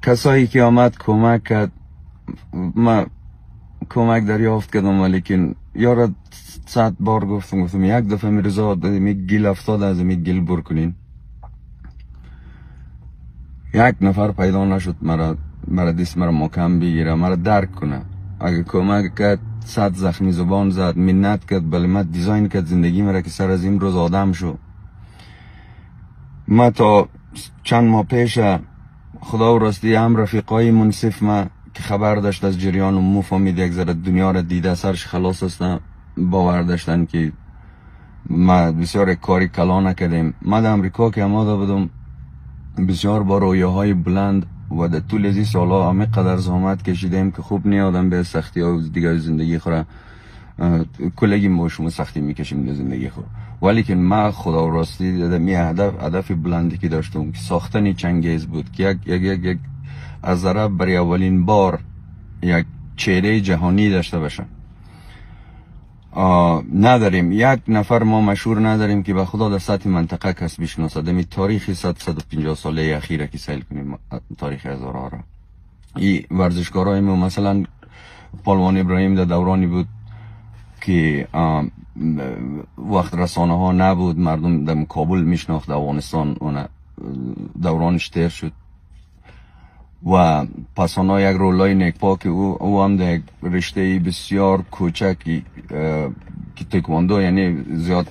کسایی که آمد کمک کرد، ما کمک دریافت کردم، ولیکن یارا 100 بار گفتم یک دفعه میرزا می گیل افتاد از می گیل بر کنین. یک نفر پیدا نشد مرا دست مرا محکم بگیره، مرا درک کنه. اگه کمک کرد 100 زخمی زبان زد، منت کرد، بله من دیزاین کرد زندگی مرا که سر از این روز آدم شو. ما تا چند ماه پیش خدا و راستی هم رفیقای منصف ما که خبر داشت از جریان و مفهمید یک ذره دنیا را دیده سرش خلاص هستن، باور داشتن که ما بسیار کاری کلا نکردیم. ما در امریکا که آماده بودم بسیار با رویاهای بلند و در طول از این سالها همه قدر زحمت کشیدیم که خوب نیادم به سختی ها دیگه زندگی خورا کلگیم با شما سختی میکشیم در زندگی خور. ولی که ما خدا و راستی می هدف بلندی که داشتم که ساختن چنگیز بود که یک از ضرب برای اولین بار یک چهره جهانی داشته باشه. نداریم یک نفر ما مشهور نداریم که به خدا در سطح منطقه کس بشناسه. دمی تاریخ 150 ساله اخیره که سیل کنیم تاریخ هزارها را این ورزشکارای ما، مثلا پالوان ابراهیم در دورانی بود که وقت رسانه ها نبود، مردم در کابل میشناخت، افغانستان اون دورانش تیر شد و پسانا یک رولای نیکپا که او هم در یک رشته بسیار کوچکی که تکواندو یعنی زیاد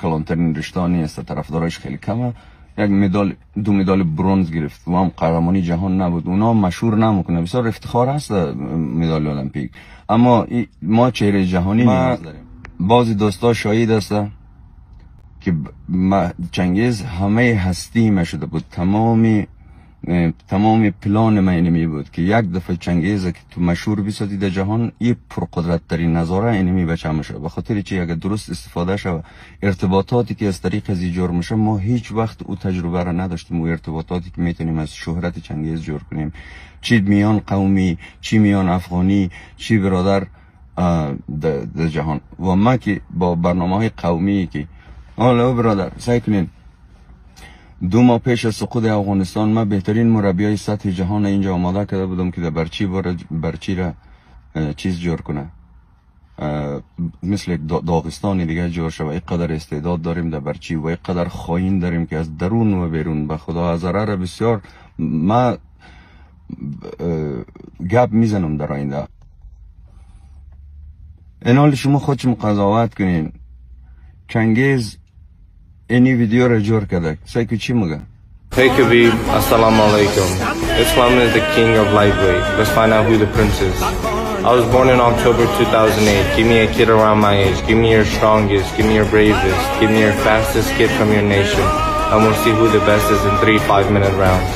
کلانترین رشته نیست، طرفدارش خیلی کمه، یک مدال 2 مدال برنز گرفت و هم قهرمانی جهان نبود. اونا مشهور نمیکنه، بسیار افتخار هست مدال المپیک، اما ما چهره جهانی نیاز داریم. بعضی دوستا شاهد است که چنگیز همه هستی ما شده بود، تمام پلان من اینمی بود که یک دفعه چنگیز که تو مشهور بسازی در جهان، این پرقدرت ترین نظاره اینمی بچه میشه. به خاطر چی؟ اگر درست استفاده شود ارتباطاتی که از طریق از جور میشه، ما هیچ وقت او تجربه را نداشتیم، و ارتباطاتی که میتونیم از شهرت چنگیز جور کنیم، چی میان قومی، چی میان افغانی، چی برادر در جهان. و ما که با برنامه قومی که حالا برادر سعی کنین 2 ماه پیش از سقوط افغانستان ما بهترین مربیای سطح جهان اینجا آماده کرده بودم که در برچی را چیز جور کنه، مثل داغستان دیگه جور شود. اینقدر استعداد داریم در برچی و اینقدر خواهین داریم که از درون و بیرون به خدا از ضرر بسیار ما گپ میزنم در آینده. این حال شما خودشم قضاوت کنین. چنگیز اینی ویدیو را جور کرده، سایکو چی مگه؟ Hey Khabib, assalamu alaikum. Islam is the king of lightweight. Let's find out who the prince is. I was born in October 2008. Give me a kid around my age. Give me your strongest. Give me your bravest. Give me your fastest kid from your nation. And we'll see who the best is in 3 5-minute rounds.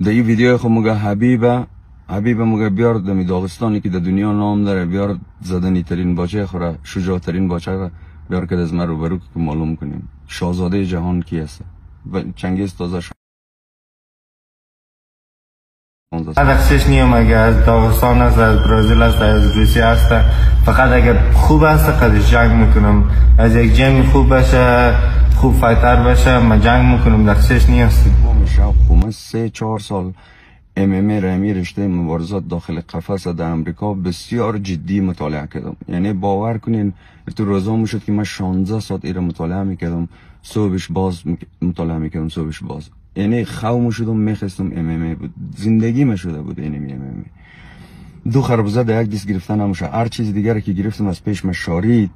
در این ویدیو خود مگه حبیب مگه بیار دمی داغستانی که در دنیا نام داره، بیار زدنی ترین باچه خوره، شجاع ترین باچه را بیار که از من روبرو که معلوم کنیم شاهزاده جهان کی است. و چنگیز تازه شد. نقشش نیم، اگه از داغستان است، از برزیل است، از روسیه است، فقط اگه خوب است قدش جنگ میکنم. از یک جنگ خوب باشه، خوب فایتر باشه، ما جنگ میکنم، نقشش نیستی. من 3-4 سال MMA رمی رشته مبارزات داخل قفس در امریکا بسیار جدی مطالعه کردم. یعنی باور کنین تو روزا میشد که من 16 ساعت ایره مطالعه میکردم، صبحش باز مطالعه میکردم، صبحش باز. یعنی خوام شدم میخستم MMA بود، زندگی ما شده بود اینمی MMA. 2 خربزه در یک دست گرفتن نمیشه، هر چیز دیگری که گرفتم از پیش من شارید،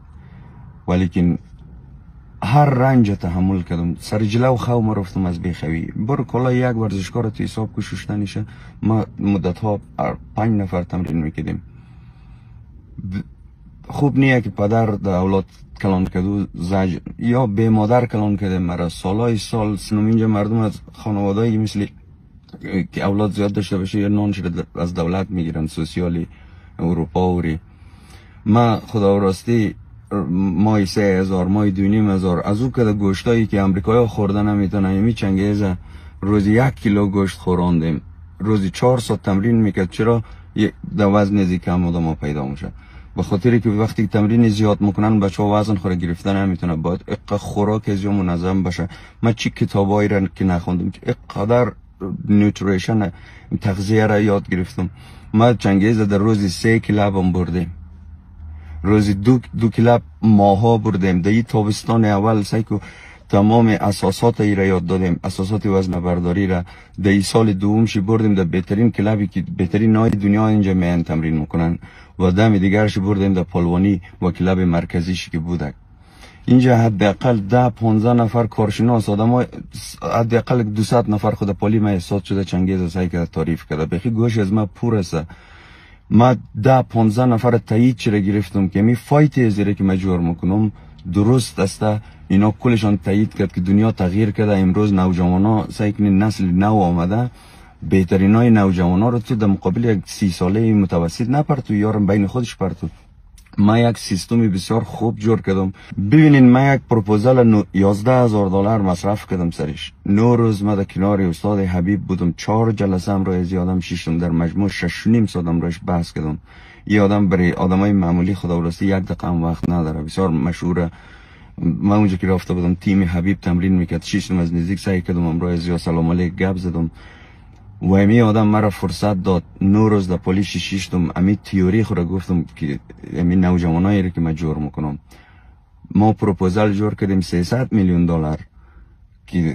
ولیکن هر رنج تحمل کردم. سر جلو خوام رفتم از بیخوی. برو کلا یک ورزشکار تو حساب کششته نیشه. ما مدت ها 5 نفر تمرین میکردیم. خوب نیه که پدر در اولاد کلان کدو زج یا به مادر کلان کده. مرا سالای سال سنم اینجا مردم از خانوادهایی مثل که اولاد زیاد داشته باشه یا نان شده از دولت میگیرن، سوسیالی اروپا وری. ما خدا راستی مای 3000 مای 2500 از او که گوشتایی که امریکایی خوردن نمیتونن. یمی چنگیز روزی 1 کیلو گوشت خوراندیم، روزی 4 ساعت تمرین میکرد. چرا؟ در وزن نزدیک هم آدم پیدا میشه، به خاطری که وقتی تمرین زیاد میکنن بچه ها وزن خوره گرفتن نمیتونه. باید خوراک از منظم باشه. من چی کتابایی را که نخوندم، اینقدر نیوتریشن تغذیه را یاد گرفتم. ما چنگیز در روزی 3 کلاب هم بردیم، روزی 2 کلاب ماها بردیم. در این تابستان اول سعی که تمام اساسات ای را یاد دادیم، اساسات وزن برداری را. در این سال دومش بردیم در بهترین کلابی که بهترین نای دنیا اینجا میان تمرین میکنن، و دم دیگرش بردیم در پلوانی و کلاب مرکزیش که بودک. اینجا حداقل 10-15 نفر کارشناس آدم، حداقل 200 نفر خود پالی ما احساس شده چنگیز سعی کرده تعریف کرده. بخی گوش از ما پور است. ما 10-15 نفر تایید چرا گرفتم که می فایت زیره که مجبور میکنم درست است. اینا کلشان تایید کرد که دنیا تغییر کرده. امروز نوجوانا سعی کنین نسل نو آمده، بهترین های نوجوانا رو تو در مقابل یک 30 ساله متوسط نپرتو، یارم بین خودش پرتو. ما یک سیستمی بسیار خوب جور کردم. ببینین ما یک پروپوزال $11,000 مصرف کردم سرش. 9 روز ما در کنار استاد حبیب بودم، 4 جلسه هم روی زیادم شیشتم، در مجموع 6.5 ساعت هم روش بحث کردم. این آدم برای آدمای معمولی خداوراستی 1 دقیقه هم وقت نداره، بسیار مشهوره. ما اونجا که رفته بودم تیم حبیب تمرین میکرد، شیشتم از نزدیک سعی کردم امروز زیاد سلام علیک گپ زدم. و امی آدم مرا فرصت داد 9 روز در پلیس شیشتم، امی تیوری خود گفتم که امی نوجوانایی رو که من جور میکنم. ما پروپوزال جور کردیم $300 میلیون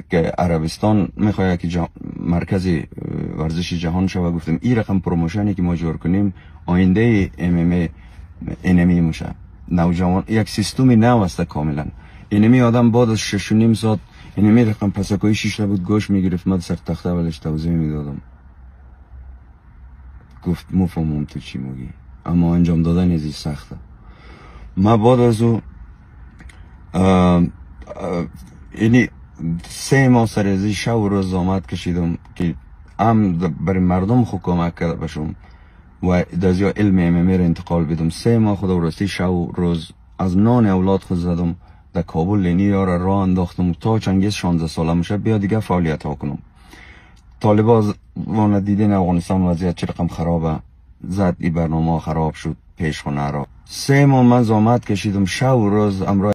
که عربستان میخواد که مرکز ورزش جهان شود. گفتم این رقم پروموشنی که ما جور کنیم آینده اینمی میشه. نوجوان یک سیستمی نو است کاملا. اینمی آدم بعد از 6.5 ساعت اینمی رقم پسکوی 6 بود گوش میگرفت، من سر تخته ولش توضیح میدادم. گفت مفهمم تو چی میگی، اما انجام دادن ازی سخته. ما بعد از او اینی 3 ماه سر ازی شب و روز زحمت کشیدم که هم برای مردم خود کمک کرده باشم و دازیا علم را انتقال بدم. 3 ماه خدا ورستی شب و روز از نان اولاد خود زدم. در کابل لینی یارا راه انداختم تا چنگیز 16 ساله میشه بیا دیگه فعالیت ها کنم. طالبان وانا دیدین افغانستان وضعیت چه رقم خرابه، زد ای برنامه خراب شد پیش خونه را. 3 ماه من زحمت کشیدم شب و روز. امروز